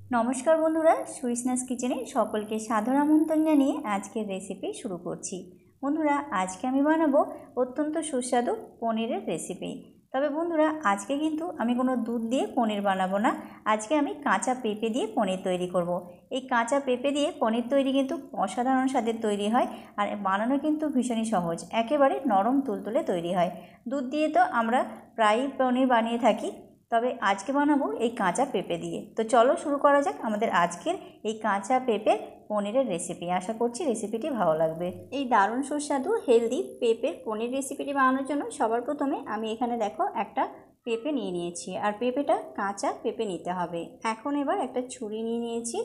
নমস্কার বন্ধুরা, সুইসনাস কিচেনে সকলকে সাদর আমন্ত্রণ জানিয়ে আজকের রেসিপি শুরু করছি। বন্ধুরা, আজকে আমি বানাবো অত্যন্ত সুস্বাদু পনিরের রেসিপি। তবে বন্ধুরা, আজকে কিন্তু আমি কোনো দুধ দিয়ে পনির বানাবো না। আজকে আমি কাঁচা পেঁপে দিয়ে পনির তৈরি করব। এই কাঁচা পেঁপে দিয়ে পনির তৈরি কিন্তু অসাধারণ স্বাদের তৈরি হয়, আর বানানো কিন্তু ভীষণই সহজ, একেবারে নরম তুলতুলে তৈরি হয়। দুধ দিয়ে তো আমরা প্রায়ই পনির বানিয়ে থাকি, তবে আজকে বানাবো এই কাঁচা পেঁপে দিয়ে। তো চলো শুরু করা যাক আমাদের আজকের এই কাঁচা পেঁপে পনিরের রেসিপি। আশা করছি রেসিপিটি ভালো লাগবে। এই দারুণ সুস্বাদু হেলদি পেঁপের পনির রেসিপিটি বানানোর জন্য সবার প্রথমে আমি এখানে দেখো একটা পেঁপে নিয়ে নিয়েছি, আর পেঁপেটা কাঁচা পেঁপে নিতে হবে। এখন এবার একটা ছুরি নিয়ে নিয়েছি।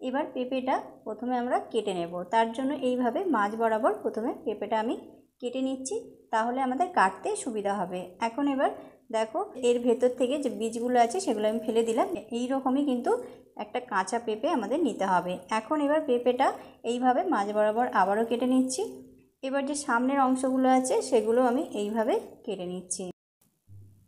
এবার পেঁপেটা প্রথমে আমরা কেটে নেব। তার জন্য এইভাবে মাঝ বরাবর প্রথমে পেঁপেটা আমি কেটে নিচ্ছি, তাহলে আমাদের কাটতে সুবিধা হবে। এখন এবার দেখো, এর ভেতর থেকে যে বীজগুলো আছে সেগুলো আমি ফেলে দিলাম। এই রকমই কিন্তু একটা কাঁচা পেঁপে আমাদের নিতে হবে। এখন এবার পেঁপেটা এইভাবে মাঝ বরাবর আবারও কেটে নিচ্ছি। এবার যে সামনের অংশগুলো আছে সেগুলো আমি এইভাবে কেটে নিচ্ছি।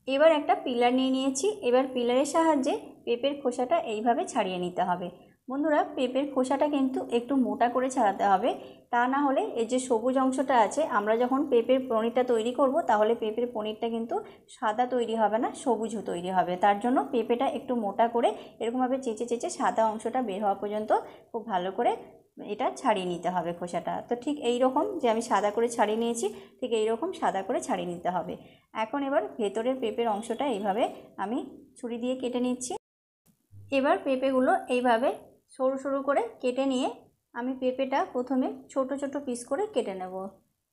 এবার একটা পিলার নিয়ে নিয়েছি। এবার পিলারের সাহায্যে পেঁপের খোসাটা এইভাবে ছাড়িয়ে নিতে হবে। বন্ধুরা, পেঁপের খোসাটা কিন্তু একটু মোটা করে ছাড়াতে হবে, তা না হলে এই যে সবুজ অংশটা আছে, আমরা যখন পেঁপের পনিরটা তৈরি করব তাহলে পেঁপের পনিরটা কিন্তু সাদা তৈরি হবে না, সবুজও তৈরি হবে। তার জন্য পেঁপেটা একটু মোটা করে এরকমভাবে চেঁচে চেঁচে সাদা অংশটা বের হওয়া পর্যন্ত খুব ভালো করে এটা ছাড়িয়ে নিতে হবে খোসাটা। তো ঠিক এই রকম যে আমি সাদা করে ছাড়িয়ে নিয়েছি, ঠিক এই রকম সাদা করে ছাড়িয়ে নিতে হবে। এখন এবার ভেতরের পেঁপের অংশটা এইভাবে আমি ছুরি দিয়ে কেটে নিচ্ছি। এবার পেঁপেগুলো এইভাবে সরু সরু করে কেটে নিয়ে আমি পেঁপেটা প্রথমে ছোট ছোট পিস করে কেটে নেব।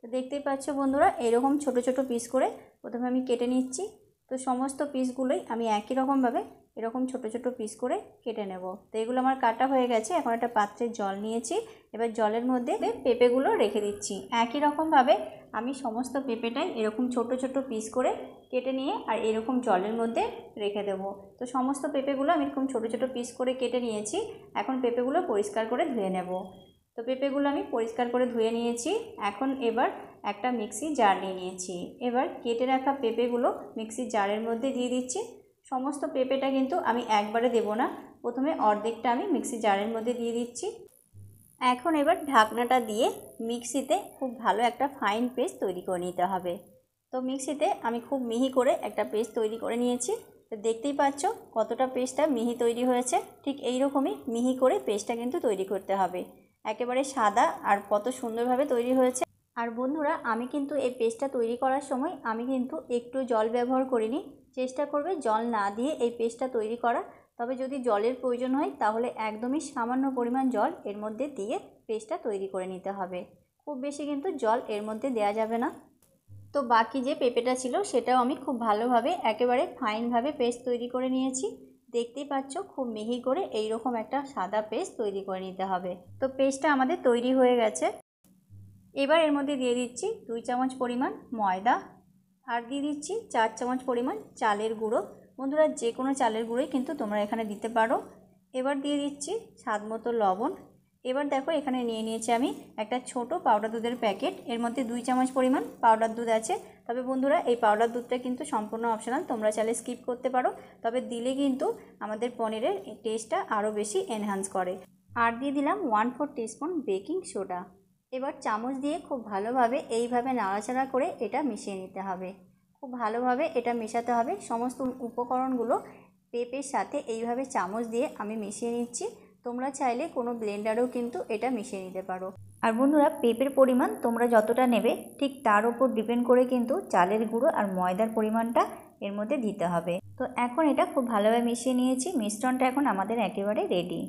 তো দেখতেই পাচ্ছ বন্ধুরা, এরকম ছোট ছোট পিস করে প্রথমে আমি কেটে নিচ্ছি। তো সমস্ত পিসগুলোই আমি একই রকমভাবে এরকম ছোট ছোট পিস করে কেটে নেব। তো এগুলো আমার কাটা হয়ে গেছে। এখন একটা পাত্রে জল নিয়েছি। এবার জলের মধ্যে পেঁপেগুলো রেখে দিচ্ছি। একই রকমভাবে আমি সমস্ত পেঁপেটাই এরকম ছোট ছোট পিস করে কেটে নিয়ে আর এরকম জলের মধ্যে রেখে দেবো। তো সমস্ত পেঁপেগুলো আমি এরকম ছোট ছোট পিস করে কেটে নিয়েছি। এখন পেঁপেগুলো পরিষ্কার করে ধুয়ে নেব। তো পেঁপেগুলো আমি পরিষ্কার করে ধুয়ে নিয়েছি। এখন এবার একটা মিক্সি জার নিয়ে নিয়েছি। এবার কেটে রাখা পেঁপেগুলো মিক্সি জারের মধ্যে দিয়ে দিচ্ছি। সমস্ত পেঁপেটা কিন্তু আমি একবারে দেব না, প্রথমে অর্ধেকটা আমি মিক্সি জারের মধ্যে দিয়ে দিচ্ছি। এখন এবার ঢাকনাটা দিয়ে মিক্সিতে খুব ভালো একটা ফাইন পেস্ট তৈরি করে নিতে হবে। তো মিক্সিতে আমি খুব মিহি করে একটা পেস্ট তৈরি করে নিয়েছি। তো দেখতেই পাচ্ছ কতটা পেস্টটা মিহি তৈরি হয়েছে। ঠিক এই রকমই মিহি করে পেস্টটা কিন্তু তৈরি করতে হবে, একেবারে সাদা, আর কত সুন্দরভাবে তৈরি হয়েছে। আর বন্ধুরা, আমি কিন্তু এই পেস্টটা তৈরি করার সময় আমি কিন্তু একটু জল ব্যবহার করিনি। চেষ্টা করবে জল না দিয়ে এই পেস্টটা তৈরি করা। তবে যদি জলের প্রয়োজন হয় তাহলে একদমই সামান্য পরিমাণ জল এর মধ্যে দিয়ে পেস্টটা তৈরি করে নিতে হবে। খুব বেশি কিন্তু জল এর মধ্যে দেওয়া যাবে না। তো বাকি যে পেঁপেটা ছিল সেটাও আমি খুব ভালোভাবে একেবারে ফাইনভাবে পেস্ট তৈরি করে নিয়েছি। দেখতেই পাচ্ছ খুব মিহি করে এইরকম একটা সাদা পেস্ট তৈরি করে নিতে হবে। তো পেস্টটা আমাদের তৈরি হয়ে গেছে। এবার এর মধ্যে দিয়ে দিচ্ছি 2 চামচ পরিমাণ ময়দা, আর দিয়ে দিচ্ছি 4 চামচ পরিমাণ চালের গুঁড়ো। বন্ধুরা, যে কোনো চালের গুঁড়োই কিন্তু তোমরা এখানে দিতে পারো। এবার দিয়ে দিচ্ছি স্বাদ মতো লবণ। এবার দেখো, এখানে নিয়ে নিয়েছি আমি একটা ছোট পাউডার দুধের প্যাকেট। এর মধ্যে 2 চামচ পরিমাণ পাউডার দুধ আছে। তবে বন্ধুরা, এই পাউডার দুধটা কিন্তু সম্পূর্ণ অপশনাল, তোমরা চাইলে স্কিপ করতে পারো। তবে দিলে কিন্তু আমাদের পনিরের টেস্টটা আরও বেশি এনহ্যান্স করে। আর দিয়ে দিলাম 1/4 টিস্পুন বেকিং সোডা। এবার চামচ দিয়ে খুব ভালোভাবে এইভাবে নাড়াচাড়া করে এটা মিশিয়ে নিতে হবে। খুব ভালোভাবে এটা মেশাতে হবে। সমস্ত উপকরণগুলো পেঁপের সাথে এইভাবে চামচ দিয়ে আমি মিশিয়ে নিচ্ছি। তোমরা চাইলে কোনো ব্লেন্ডারেও কিন্তু এটা মিশিয়ে নিতে পারো। আর বন্ধুরা, পেঁপের পরিমাণ তোমরা যতটা নেবে ঠিক তার উপর ডিপেন্ড করে কিন্তু চালের গুঁড়ো আর ময়দার পরিমাণটা এর মধ্যে দিতে হবে। তো এখন এটা খুব ভালোভাবে মিশিয়ে নিয়েছি। মিশ্রণটা এখন আমাদের একেবারে রেডি।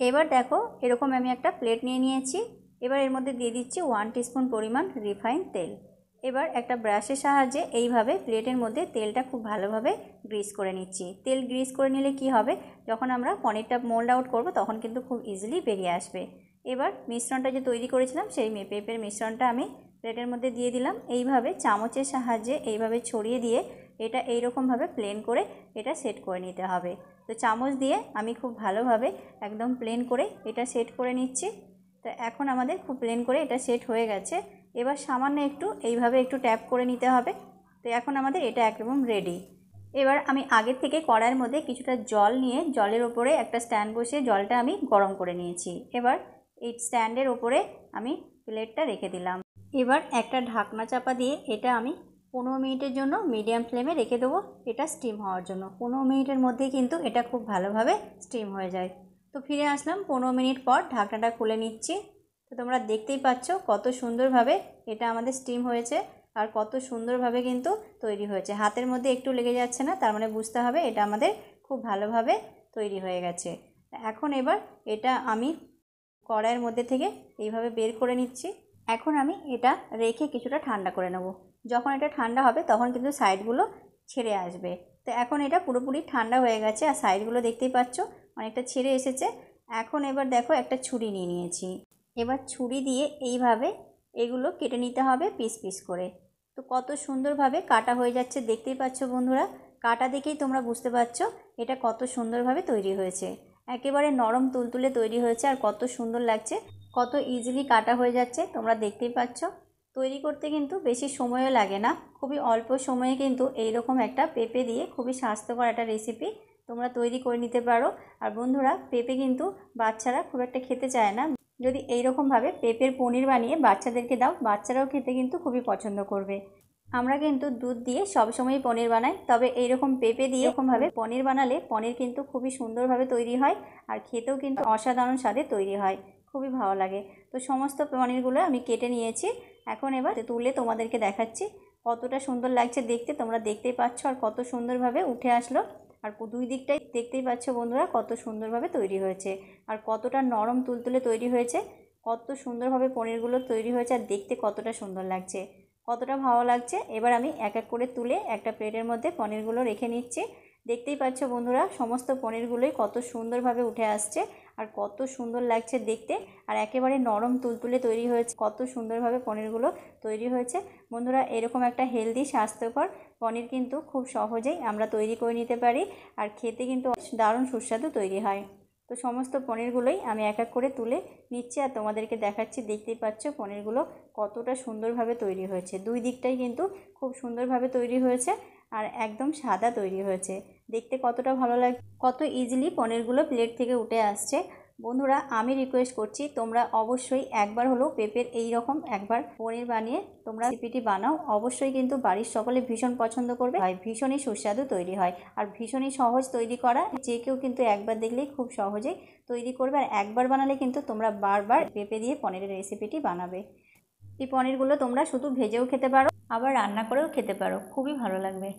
এবার দেখো, এরকম আমি একটা প্লেট নিয়ে নিয়েছি। এবার এর মধ্যে দিয়ে দিচ্ছি 1 টিস্পুন পরিমাণ রিফাইন তেল। এবার একটা ব্রাশের সাহায্যে এইভাবে প্লেটের মধ্যে তেলটা খুব ভালোভাবে গ্রিস করে নিচ্ছি। তেল গ্রিস করে নিলে কি হবে, যখন আমরা পনিরটা মোল্ড আউট করব তখন কিন্তু খুব ইজিলি বেরিয়ে আসবে। এবার মিশ্রণটা যে তৈরি করেছিলাম সেই পেঁপের মিশ্রণটা আমি প্লেটের মধ্যে দিয়ে দিলাম। এইভাবে চামচের সাহায্যে এইভাবে ছড়িয়ে দিয়ে এটা এইরকমভাবে প্লেন করে এটা সেট করে নিতে হবে। তো চামচ দিয়ে আমি খুব ভালোভাবে একদম প্লেন করে এটা সেট করে নিচ্ছি। তো এখন আমাদের খুব প্লেন করে এটা সেট হয়ে গেছে। এবার সামান্য একটু এইভাবে একটু ট্যাপ করে নিতে হবে। তো এখন আমাদের এটা একদম রেডি। এবার আমি আগের থেকে কড়াইয়ের মধ্যে কিছুটা জল নিয়ে জলের ওপরে একটা স্ট্যান্ড বসিয়ে জলটা আমি গরম করে নিয়েছি। এবার এই স্ট্যান্ডের ওপরে আমি প্লেটটা রেখে দিলাম। এবার একটা ঢাকনা চাপা দিয়ে এটা আমি 15 মিনিটের জন্য মিডিয়াম ফ্লেমে রেখে দেবো, এটা স্টিম হওয়ার জন্য। 15 মিনিটের মধ্যেই কিন্তু এটা খুব ভালোভাবে স্টিম হয়ে যায়। তো ফিরে আসলাম 15 মিনিট পর, ঢাকনাটা খুলে নিচ্ছি। তো তোমরা দেখতেই পাচ্ছ কত সুন্দরভাবে এটা আমাদের স্টিম হয়েছে আর কত সুন্দরভাবে কিন্তু তৈরি হয়েছে। হাতের মধ্যে একটু লেগে যাচ্ছে না, তার মানে বুঝতে হবে এটা আমাদের খুব ভালোভাবে তৈরি হয়ে গেছে। এখন এবার এটা আমি কড়াইয়ের মধ্যে থেকে এইভাবে বের করে নিচ্ছি। এখন আমি এটা রেখে কিছুটা ঠান্ডা করে নেব। যখন এটা ঠান্ডা হবে তখন কিন্তু সাইডগুলো ছেড়ে আসবে। তো এখন এটা পুরোপুরি ঠান্ডা হয়ে গেছে আর সাইডগুলো দেখতেই পাচ্ছ অনেকটা ছেড়ে এসেছে। এখন এবার দেখো একটা ছুরি নিয়ে নিয়েছি। এবার ছুরি দিয়ে এইভাবে এগুলো কেটে নিতে হবে পিস পিস করে। তো কত সুন্দরভাবে কাটা হয়ে যাচ্ছে দেখতেই পাচ্ছ বন্ধুরা। কাটা দেখেই তোমরা বুঝতে পারছো এটা কত সুন্দরভাবে তৈরি হয়েছে। একেবারে নরম তুলতুলে তৈরি হয়েছে আর কত সুন্দর লাগছে, কত ইজিলি কাটা হয়ে যাচ্ছে তোমরা দেখতেই পাচ্ছ। তৈরি করতে কিন্তু বেশি সময়ও লাগে না, খুবই অল্প সময়ে কিন্তু এইরকম একটা পেঁপে দিয়ে খুবই স্বাস্থ্যকর একটা রেসিপি তোমরা তৈরি করে নিতে পারো। আর বন্ধুরা, পেঁপে কিন্তু বাচ্চারা খুব একটা খেতে চায় না। যদি এইরকমভাবে পেঁপের পনির বানিয়ে বাচ্চাদেরকে দাও, বাচ্চারাও খেতে কিন্তু খুবই পছন্দ করবে। আমরা কিন্তু দুধ দিয়ে সবসময় পনির বানাই, তবে এইরকম পেঁপে দিয়ে এরকমভাবে পনির বানালে পনির কিন্তু খুবই সুন্দরভাবে তৈরি হয় আর খেতেও কিন্তু অসাধারণ স্বাদে তৈরি হয়, খুবই ভালো লাগে। তো সমস্ত পনিরগুলো আমি কেটে নিয়েছি। এখন এবার তুলে তোমাদেরকে দেখাচ্ছি কতটা সুন্দর লাগছে দেখতে, তোমরা দেখতেই পাচ্ছ আর কত সুন্দরভাবে উঠে আসলো। আর দুই দিকটাই দেখতেই পাচ্ছ বন্ধুরা কত সুন্দরভাবে তৈরি হয়েছে আর কতটা নরম তুলতুলে তৈরি হয়েছে, কত সুন্দরভাবে পনিরগুলো তৈরি হয়েছে আর দেখতে কতটা সুন্দর লাগছে, কতটা ভালো লাগছে। এবার আমি এক এক করে তুলে একটা প্লেটের মধ্যে পনিরগুলো রেখে নিচ্ছি। দেখতেই পাচ্ছ বন্ধুরা সমস্ত পনিরগুলোই কত সুন্দরভাবে উঠে আসছে আর কত সুন্দর লাগছে দেখতে আর একেবারে নরম তুলতুলে তৈরি হয়েছে, কত সুন্দরভাবে পনিরগুলো তৈরি হয়েছে। বন্ধুরা, এরকম একটা হেলদি স্বাস্থ্যকর পনির কিন্তু খুব সহজেই আমরা তৈরি করে নিতে পারি আর খেতে কিন্তু দারুণ সুস্বাদু তৈরি হয়। তো সমস্ত পনিরগুলোই আমি এক এক করে তুলে নিচ্ছি আর তোমাদেরকে দেখাচ্ছি। দেখতেই পাচ্ছ পনিরগুলো কতটা সুন্দরভাবে তৈরি হয়েছে, দুই দিকটাই কিন্তু খুব সুন্দরভাবে তৈরি হয়েছে আর একদম সাদা তৈরি হয়েছে, দেখতে কতটা ভালো লাগে, কত ইজিলি পনিরগুলো প্লেট থেকে উঠে আসছে। বন্ধুরা, আমি রিকোয়েস্ট করছি তোমরা অবশ্যই একবার হলেও পেঁপের এই রকম একবার পনির বানিয়ে তোমরা রেসিপিটি বানাও। অবশ্যই কিন্তু বাড়ির সকলে ভীষণ পছন্দ করবে, হয় ভীষণই সুস্বাদু তৈরি হয় আর ভীষণই সহজ তৈরি করা। যে কেউ কিন্তু একবার দেখলেই খুব সহজেই তৈরি করবে আর একবার বানালে কিন্তু তোমরা বারবার পেঁপে দিয়ে পনিরের রেসিপিটি বানাবে। এই পনিরগুলো তোমরা শুধু ভেজেও খেতে পারো, আবার রান্না করেও খেতে পারো, খুবই ভালো লাগবে।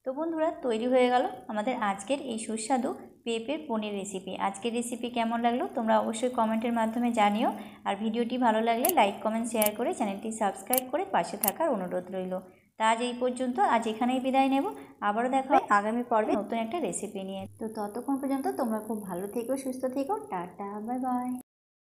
তো বন্ধুরা, তৈরি হয়ে গেল আমাদের আজকের এই সুস্বাদু পেঁপের পনির রেসিপি। আজকের রেসিপি কেমন লাগলো তোমরা অবশ্যই কমেন্টের মাধ্যমে জানিও আর ভিডিওটি ভালো লাগলে লাইক কমেন্ট শেয়ার করে চ্যানেলটি সাবস্ক্রাইব করে পাশে থাকার অনুরোধ রইল। তা আজ এই পর্যন্ত, আজ এখানেই বিদায় নেব। আবারও দেখা হবে আগামী পর্বে নতুন একটা রেসিপি নিয়ে। তো ততক্ষণ পর্যন্ত তোমরা খুব ভালো থেকো, সুস্থ থেকো, টাটা, বাই বাই।